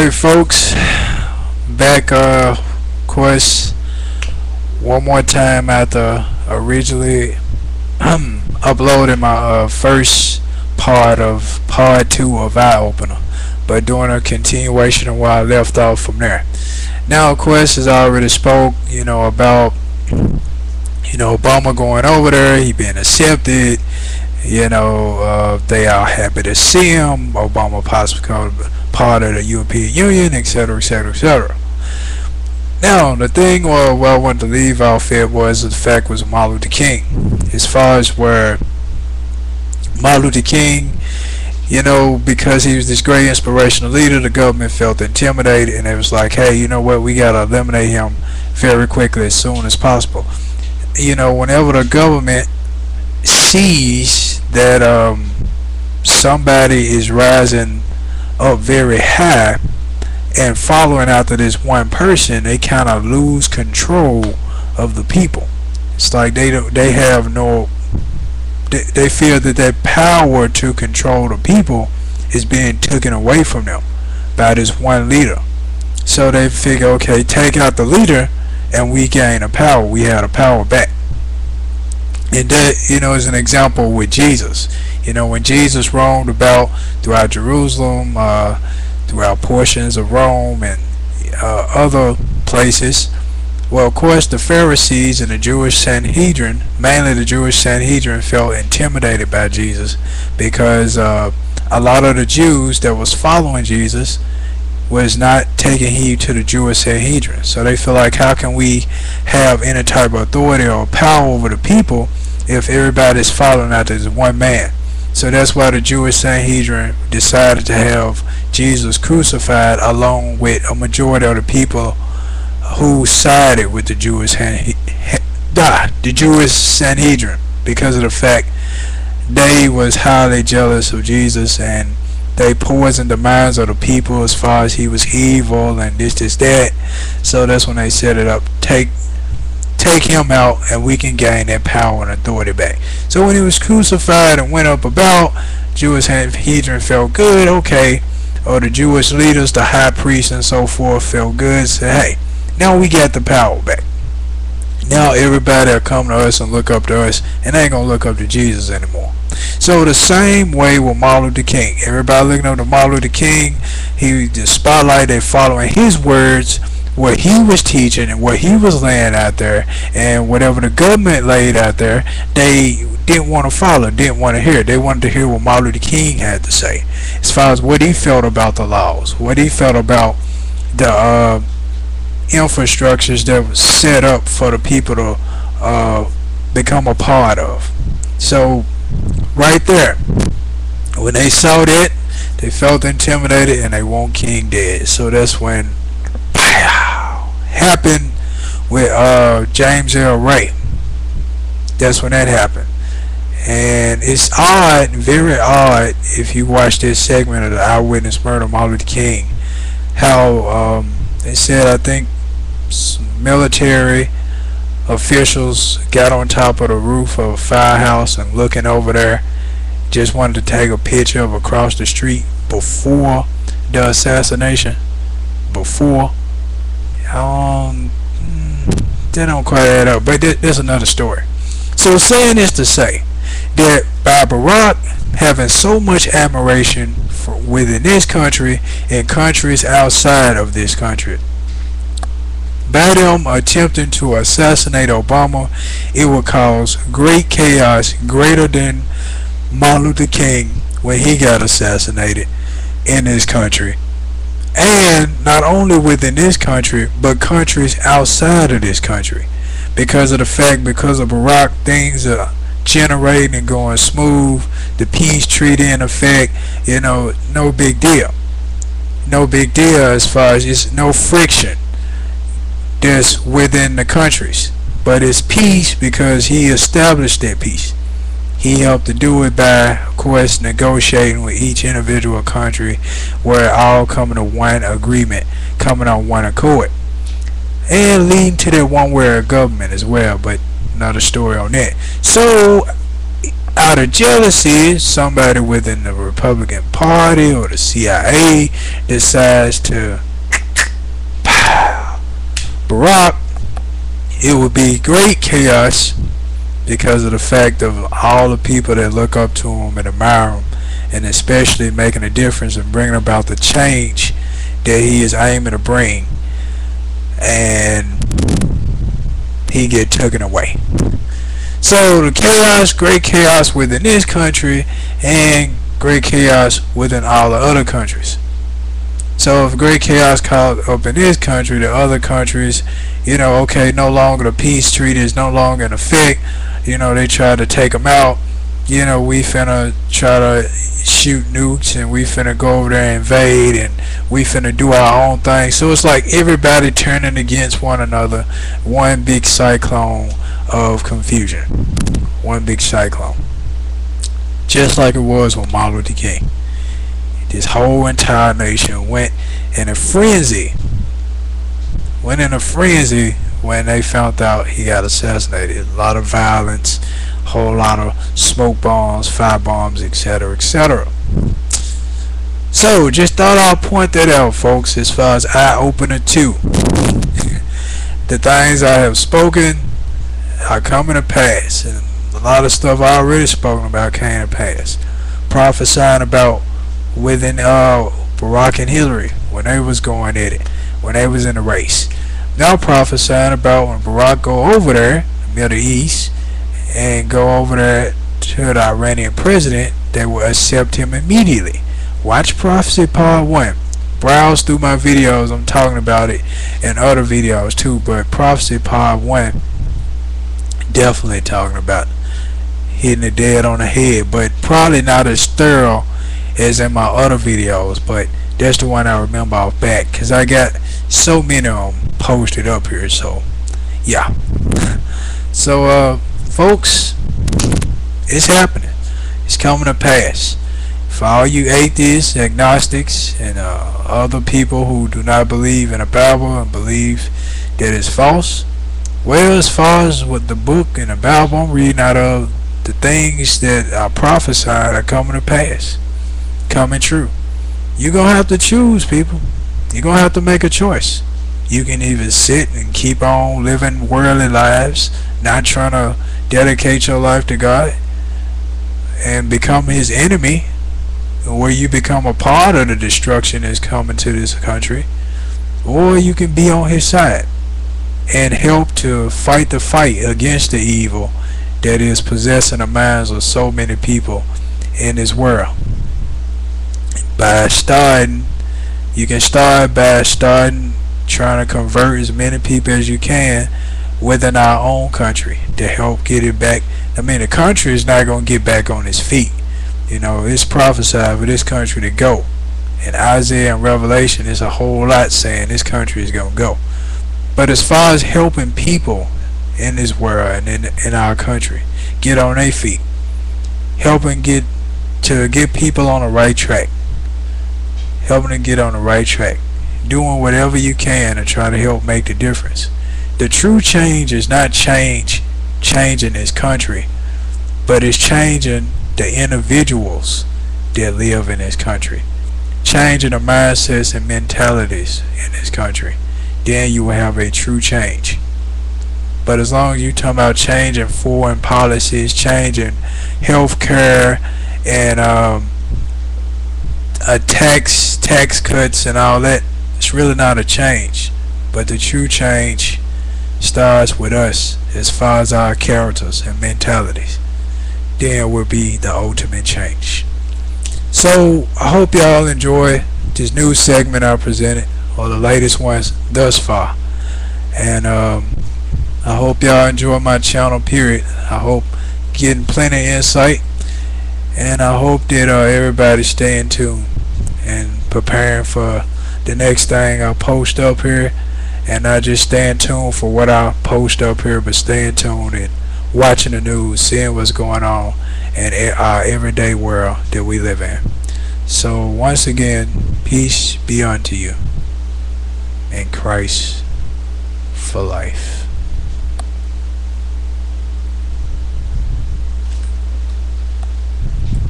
Alright folks, back of course one more time after originally uploading my first part of part 2 of Eye Opener, but doing a continuation of where I left off from there. Now of course, as I already spoke, about Obama going over there, he being accepted, they are happy to see him, Obama possibly become part of the European Union, etc, etc, etc. Now the thing where I wanted to leave off it was the fact was Martin Luther King. As far as where Martin Luther King, because he was this great inspirational leader, the government felt intimidated, and it was like, hey, you know what, we gotta eliminate him very quickly, as soon as possible. Whenever the government sees that somebody is rising up very high and following after this one person, they kind of lose control of the people. It's like they have no, they feel that their power to control the people is being taken away from them by this one leader. So they figure, okay, take out the leader and we gain the power, we have the power back. And that, is an example with Jesus. When Jesus roamed about throughout Jerusalem, throughout portions of Rome and other places, well, of course, the Pharisees and the Jewish Sanhedrin, mainly the Jewish Sanhedrin, felt intimidated by Jesus because a lot of the Jews that was following Jesus was not taking heed to the Jewish Sanhedrin. So they feel like, how can we have any type of authority or power over the people if everybody's following after this one man? So that's why the Jewish Sanhedrin decided to have Jesus crucified along with a majority of the people who sided with the Jewish Sanhedrin, because of the fact they was highly jealous of Jesus and they poisoned the minds of the people as far as he was evil and this, that. So that's when they set it up, take him out and we can gain that power and authority back. So when he was crucified and went up about, Jewish Sanhedrin felt good, okay, or the Jewish leaders, the high priests and so forth, felt good, said, hey, now we got the power back. Now everybody will come to us and look up to us, and they ain't gonna look up to Jesus anymore. So the same way with Martin Luther King. Everybody looking up to Martin Luther King, he the spotlight, they following his words, what he was teaching and what he was laying out there, and whatever the government laid out there, they didn't want to follow, didn't want to hear. They wanted to hear what Martin Luther King had to say, as far as what he felt about the laws, what he felt about the infrastructures that was set up for the people to become a part of. So right there, when they saw that, they felt intimidated and they want King dead. So that's when happened with James L. Ray. That's when that happened. And it's odd, very odd, if you watch this segment of the Eyewitness Murder of Martin Luther King, how they said, I think some military officials got on top of the roof of a firehouse and looking over there, just wanted to take a picture of across the street before the assassination. Before, they don't quite add up, but there's another story. So saying this to say that by Barack having so much admiration for within this country and countries outside of this country, by them attempting to assassinate Obama, it will cause great chaos, greater than Martin Luther King when he got assassinated in this country. And not only within this country, but countries outside of this country. Because of the fact, because of Barack, things are generating and going smooth, the peace treaty in effect, no big deal. No big deal as far as it's no friction that's within the countries. But it's peace because he established that peace. He helped to do it by, of course, negotiating with each individual country where it all coming to one agreement, coming on one accord. And leading to that one world government as well, but another story on that. So, out of jealousy, somebody within the Republican Party or the CIA decides to Barack, it would be great chaos because of the fact of all the people that look up to him and admire him, and especially making a difference and bringing about the change that he is aiming to bring, and he get taken away. So the chaos, great chaos within this country, and great chaos within all the other countries. So if great chaos caught up in this country, the other countries, you know, okay, no longer the peace treaty is no longer in effect. You know, they try to take them out. You know, we finna try to shoot nukes, and we finna go over there and invade, and we finna do our own thing. So it's like everybody turning against one another. One big cyclone of confusion. One big cyclone. Just like it was with Martin Luther King. This whole entire nation went in a frenzy. Went in a frenzy when they found out he got assassinated. A lot of violence, a whole lot of smoke bombs, fire bombs, etc., etc. So, just thought I'll point that out, folks, as far as eye-opener too. The things I have spoken are coming to pass, and a lot of stuff I already spoken about came to pass. Prophesying about within Barack and Hillary when they was going at it, when they was in the race. Now prophesying about when Barack go over there, the Middle East, and go over there to the Iranian president, they will accept him immediately. Watch Prophecy Part 1. Browse through my videos, I'm talking about it, and other videos too, but Prophecy Part 1, definitely talking about hitting it dead on the head, but probably not as thorough as in my other videos, but that's the one I remember off back, because I got so many of them posted up here. So yeah. So folks, it's happening, it's coming to pass. For all you atheists, agnostics, and other people who do not believe in the Bible and believe that it's false, well, as far as what the book and the Bible I'm reading out of, the things that are prophesied are coming to pass, coming true. You're gonna have to choose, people. You're gonna have to make a choice. You can either sit and keep on living worldly lives, not trying to dedicate your life to God and become his enemy, where you become a part of the destruction that's coming to this country, or you can be on his side and help to fight the fight against the evil that is possessing the minds of so many people in this world. By starting, you can start by starting trying to convert as many people as you can within our own country to help get it back. I mean, the country is not going to get back on its feet. You know, it's prophesied for this country to go. In Isaiah and Revelation, there's a whole lot saying this country is going to go. But as far as helping people in this world and in our country get on their feet, helping get people on the right track, helping to get on the right track, doing whatever you can to try to help make the difference. The true change is not changing this country, but it's changing the individuals that live in this country, changing the mindsets and mentalities in this country. Then you will have a true change. But as long as you talk about changing foreign policies, changing health care, and tax cuts and all that, it's really not a change. But the true change starts with us as far as our characters and mentalities. Then will be the ultimate change. So I hope y'all enjoy this new segment I presented, or the latest ones thus far, and I hope y'all enjoy my channel, period. I hope getting plenty of insight, and I hope that everybody staying tuned and preparing for the next thing I post up here, and not just staying tuned for what I post up here, but staying tuned and watching the news, seeing what's going on in our everyday world that we live in. So once again, peace be unto you in Christ for life.